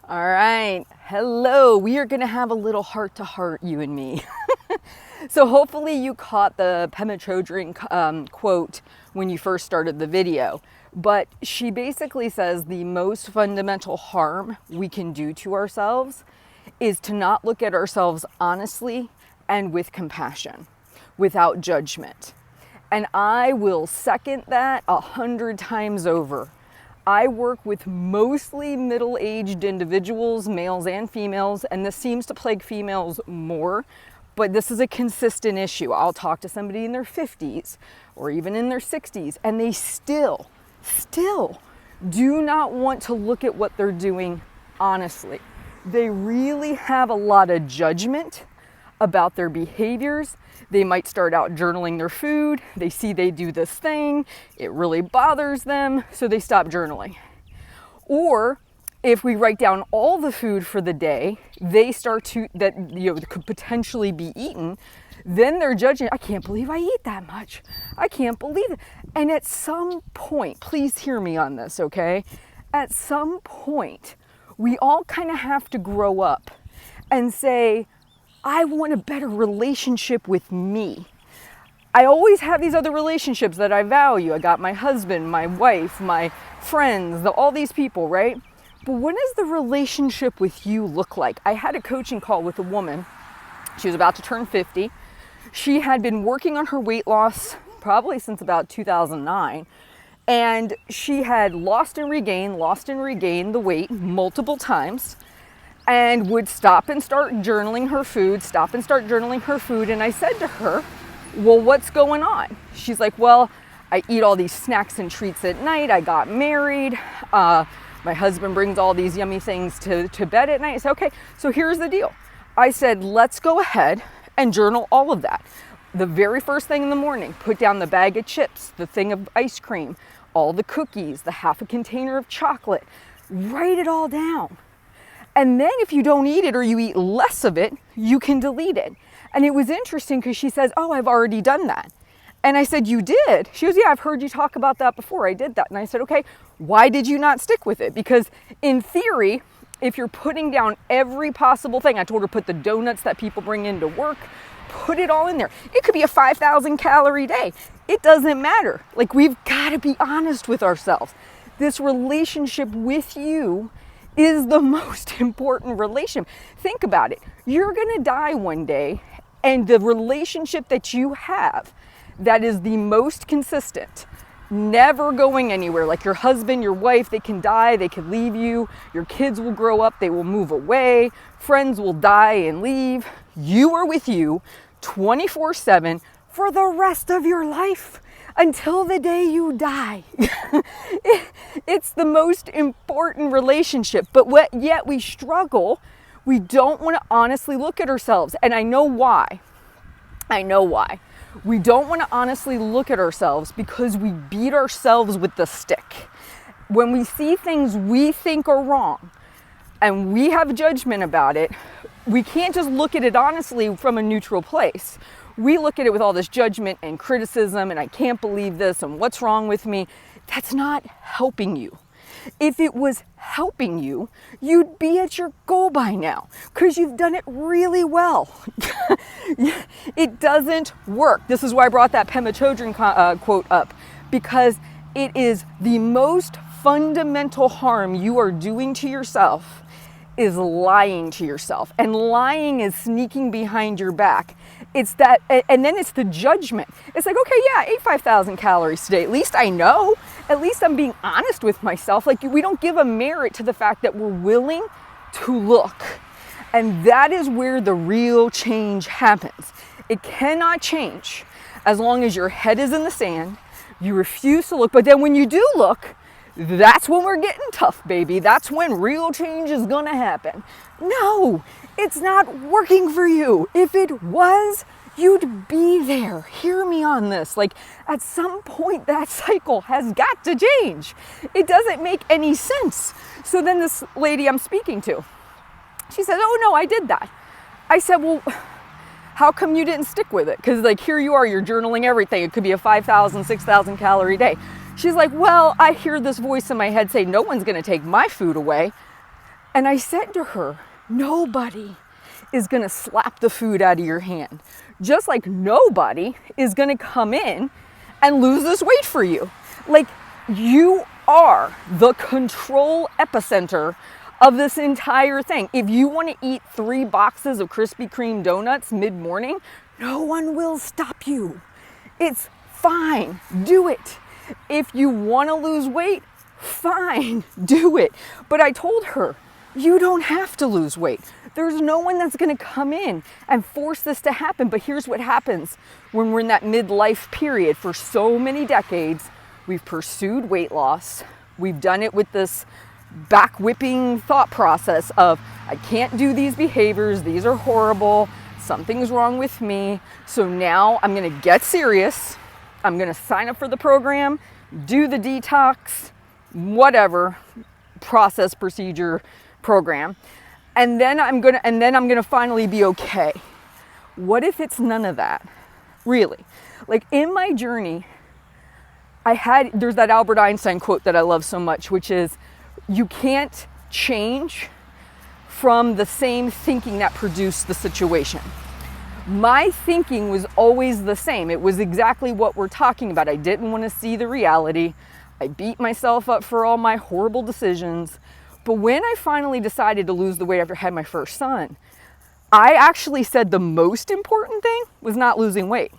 All right. Hello. We are going to have a little heart to heart, you and me. So hopefully you caught the Pema Chodron quote when you first started the video. But she basically says the most fundamental harm we can do to ourselves is to not look at ourselves honestly and with compassion, without judgment. And I will second that 100 times over. I work with mostly middle-aged individuals, males and females, and this seems to plague females more, but this is a consistent issue. I'll talk to somebody in their 50s or even in their 60s, and they still do not want to look at what they're doing honestly. They really have a lot of judgment about their behaviors. They might start out journaling their food. They see they do this thing. It really bothers them, so they stop journaling. Or if we write down all the food for the day, they start to, that could potentially be eaten, then they're judging, I can't believe I eat that much. I can't believe it. And at some point, please hear me on this, okay? At some point, we all kind of have to grow up and say, I want a better relationship with me. I always have these other relationships that I value. I got my husband, my wife, my friends, all these people, right? But what does the relationship with you look like? I had a coaching call with a woman. She was about to turn 50. She had been working on her weight loss probably since about 2009. And she had lost and regained the weight multiple times, and would stop and start journaling her food. And I said to her, well, what's going on? She's like, well, I eat all these snacks and treats at night. I got married. My husband brings all these yummy things to bed at night. I said, okay, so here's the deal. I said, let's go ahead and journal all of that. The very first thing in the morning, put down the bag of chips, the thing of ice cream, all the cookies, the half a container of chocolate. Write it all down. And then if you don't eat it or you eat less of it, you can delete it. And it was interesting because she says, oh, I've already done that. And I said, you did? She goes, yeah, I've heard you talk about that before. I did that. And I said, okay, why did you not stick with it? Because in theory, if you're putting down every possible thing, I told her put the donuts that people bring into work, put it all in there. It could be a 5,000 calorie day. It doesn't matter. Like, we've got to be honest with ourselves. This relationship with you is the most important relationship. Think about it. You're going to die one day, and the relationship that you have that is the most consistent, never going anywhere, like your husband, your wife, they can die, they can leave you, your kids will grow up, they will move away, friends will die and leave. You are with you 24/7 for the rest of your life. Until the day you die. It's the most important relationship, but yet we struggle. We don't want to honestly look at ourselves. And I know why. We don't want to honestly look at ourselves because we beat ourselves with the stick. When we see things we think are wrong and we have judgment about it, we can't just look at it honestly from a neutral place. We look at it with all this judgment and criticism and I can't believe this and what's wrong with me. That's not helping you. If it was helping you, you'd be at your goal by now because you've done it really well. It doesn't work. This is why I brought that Pema Chodron quote up, because it is the most fundamental harm you are doing to yourself is lying to yourself. And lying is sneaking behind your back. It's that, and then it's the judgment. It's like, okay, yeah, I ate 5,000 calories today. At least I know. At least I'm being honest with myself. Like, we don't give a merit to the fact that we're willing to look. And that is where the real change happens. It cannot change as long as your head is in the sand, you refuse to look. But then when you do look, that's when we're getting tough, baby. That's when real change is gonna happen. No, it's not working for you. If it was, you'd be there. Hear me on this. Like, at some point, that cycle has got to change. It doesn't make any sense. So then this lady I'm speaking to, she says, oh no, I did that. I said, well, how come you didn't stick with it? Because like, here you are, you're journaling everything. It could be a 5,000, 6,000 calorie day. She's like, well, I hear this voice in my head say, no one's going to take my food away. And I said to her, nobody is going to slap the food out of your hand. Just like nobody is going to come in and lose this weight for you. Like, you are the control epicenter of this entire thing. If you want to eat 3 boxes of Krispy Kreme donuts mid-morning, no one will stop you. It's fine. Do it. If you want to lose weight, fine, do it. But I told her, you don't have to lose weight. There's no one that's going to come in and force this to happen. But here's what happens when we're in that midlife period. For so many decades, we've pursued weight loss. We've done it with this back whipping thought process of, I can't do these behaviors. These are horrible. Something's wrong with me. So now I'm going to get serious. I'm going to sign up for the program, do the detox, whatever process, procedure, program, and then I'm gonna finally be okay. What if it's none of that? Really? Like, in my journey, there's that Albert Einstein quote that I love so much, which is, you can't change from the same thinking that produced the situation. My thinking was always the same. It was exactly what we're talking about. I didn't want to see the reality. I beat myself up for all my horrible decisions. But when I finally decided to lose the weight after I had my first son, I actually said the most important thing was not losing weight.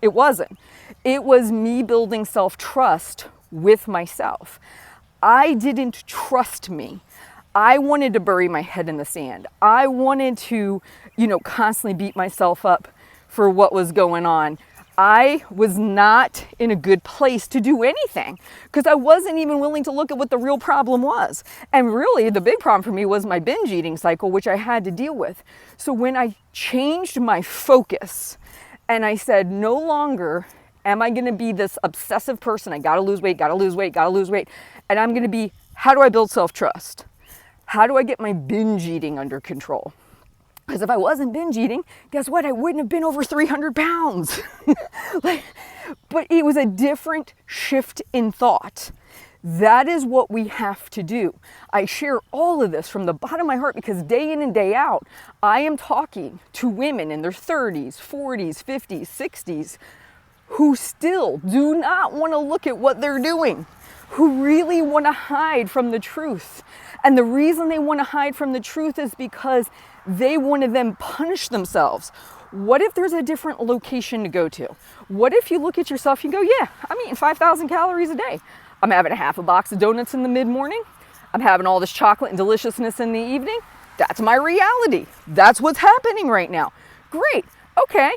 It wasn't. It was me building self-trust with myself. I didn't trust me. I wanted to bury my head in the sand. I wanted to, constantly beat myself up for what was going on. I was not in a good place to do anything because I wasn't even willing to look at what the real problem was. And really, the big problem for me was my binge eating cycle, which I had to deal with. So when I changed my focus and I said, no longer am I going to be this obsessive person, I got to lose weight, got to lose weight, got to lose weight. And I'm going to be, how do I build self-trust? How do I get my binge eating under control? Because if I wasn't binge eating, guess what? I wouldn't have been over 300 pounds. But it was a different shift in thought. That is what we have to do. I share all of this from the bottom of my heart because day in and day out, I am talking to women in their 30s, 40s, 50s, 60s who still do not want to look at what they're doing, who really want to hide from the truth. And the reason they want to hide from the truth is because they want to then punish themselves. What if there's a different location to go to? What if you look at yourself and go, yeah, I'm eating 5,000 calories a day. I'm having a half a box of donuts in the mid-morning. I'm having all this chocolate and deliciousness in the evening. That's my reality. That's what's happening right now. Great. Okay.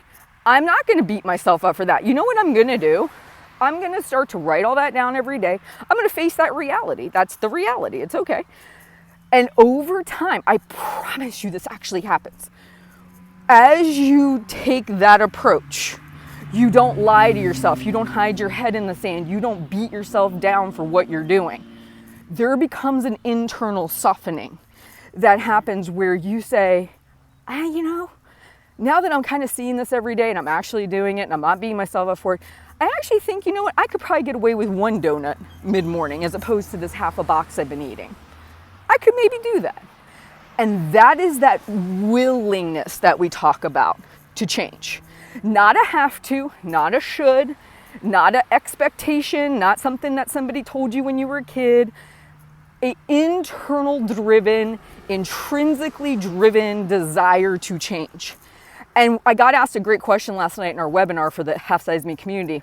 I'm not going to beat myself up for that. You know what I'm going to do? I'm going to start to write all that down every day. I'm going to face that reality. That's the reality. It's okay. And over time, I promise you this actually happens. As you take that approach, you don't lie to yourself. You don't hide your head in the sand. You don't beat yourself down for what you're doing. There becomes an internal softening that happens where you say, now that I'm kind of seeing this every day and I'm actually doing it and I'm not beating myself up for it, I actually think, you know what, I could probably get away with 1 donut mid-morning as opposed to this half a box I've been eating. I could maybe do that. And that is that willingness that we talk about to change. Not a have to, not a should, not an expectation, not something that somebody told you when you were a kid. An internal driven, intrinsically driven desire to change. And I got asked a great question last night in our webinar for the Half Size Me community.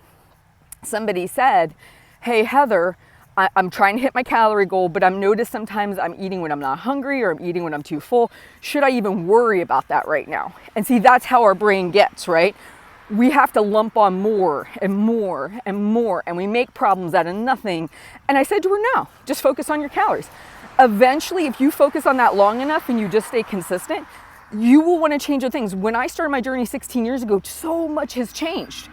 Somebody said, hey, Heather, I'm trying to hit my calorie goal, but I've noticed sometimes I'm eating when I'm not hungry or I'm eating when I'm too full. Should I even worry about that right now? And see, that's how our brain gets, right? We have to lump on more and more and more, and we make problems out of nothing. And I said to her, no, just focus on your calories. Eventually, if you focus on that long enough and you just stay consistent, you will want to change the things. When I started my journey 16 years ago, so much has changed,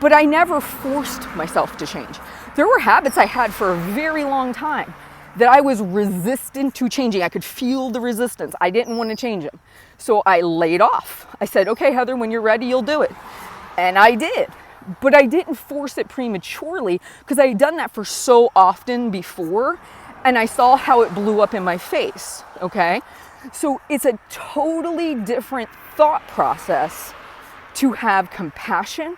but I never forced myself to change. There were habits I had for a very long time that I was resistant to changing. I could feel the resistance. I didn't want to change them. So I laid off. I said, okay, Heather, when you're ready, you'll do it. And I did. But I didn't force it prematurely because I had done that for so often before. and I saw how it blew up in my face, okay? So it's a totally different thought process to have compassion,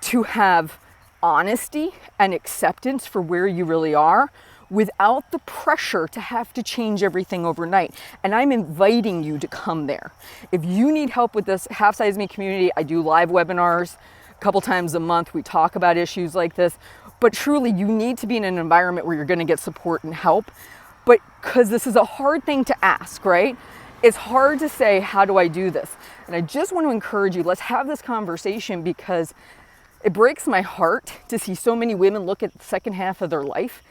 to have honesty and acceptance for where you really are without the pressure to have to change everything overnight. And I'm inviting you to come there. If you need help with this Half Size Me community, I do live webinars a couple times a month. We talk about issues like this, but truly you need to be in an environment where you're going to get support and help. But because this is a hard thing to ask, right? It's hard to say, how do I do this? And I just want to encourage you, let's have this conversation, because it breaks my heart to see so many women look at the second half of their life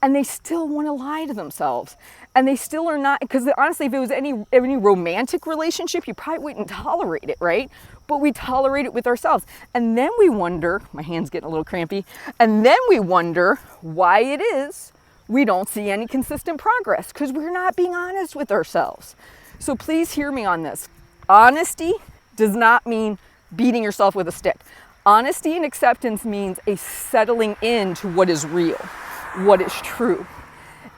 and they still want to lie to themselves. And they still are not, because honestly, if it was any romantic relationship, you probably wouldn't tolerate it, right? But we tolerate it with ourselves. And then we wonder, my hand's getting a little crampy, and then we wonder why it is we don't see any consistent progress, because we're not being honest with ourselves. So please hear me on this. Honesty does not mean beating yourself with a stick. Honesty and acceptance means a settling into what is real, what is true.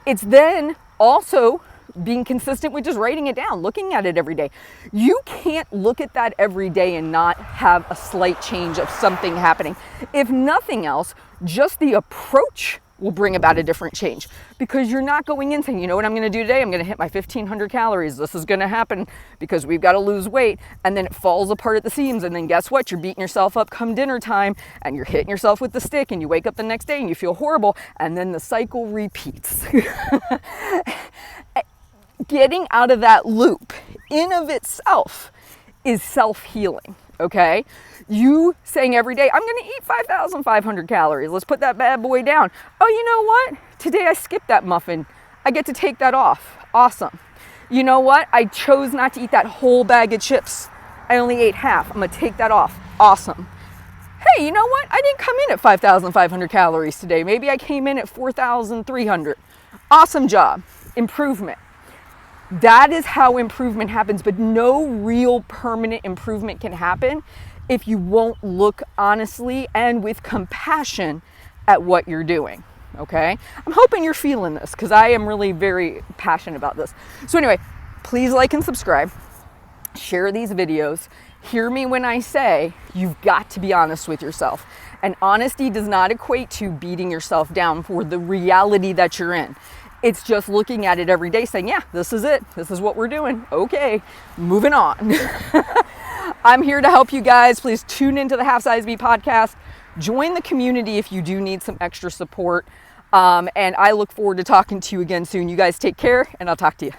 It's then also being consistent with just writing it down, looking at it every day. You can't look at that every day and not have a slight change of something happening. If nothing else, just the approach will bring about a different change, because you're not going in saying, you know what I'm going to do today? I'm going to hit my 1,500 calories. This is going to happen because we've got to lose weight. And then it falls apart at the seams. And then guess what? You're beating yourself up come dinner time, and you're hitting yourself with the stick, and you wake up the next day and you feel horrible. And then the cycle repeats. Getting out of that loop in of itself is self-healing. Okay, you saying every day, I'm going to eat 5,500 calories. Let's put that bad boy down. Oh, you know what? Today I skipped that muffin. I get to take that off. Awesome. You know what? I chose not to eat that whole bag of chips. I only ate half. I'm going to take that off. Awesome. Hey, you know what? I didn't come in at 5,500 calories today. Maybe I came in at 4,300. Awesome job. Improvement. That is how improvement happens, but no real permanent improvement can happen if you won't look honestly and with compassion at what you're doing, okay? I'm hoping you're feeling this, because I am really very passionate about this. So anyway, please like and subscribe, share these videos, hear me when I say you've got to be honest with yourself. And honesty does not equate to beating yourself down for the reality that you're in. It's just looking at it every day saying, yeah, this is it. This is what we're doing. Okay, moving on. I'm here to help you guys. Please tune into the Half Size Me podcast. Join the community if you do need some extra support. And I look forward to talking to you again soon. You guys take care, and I'll talk to you.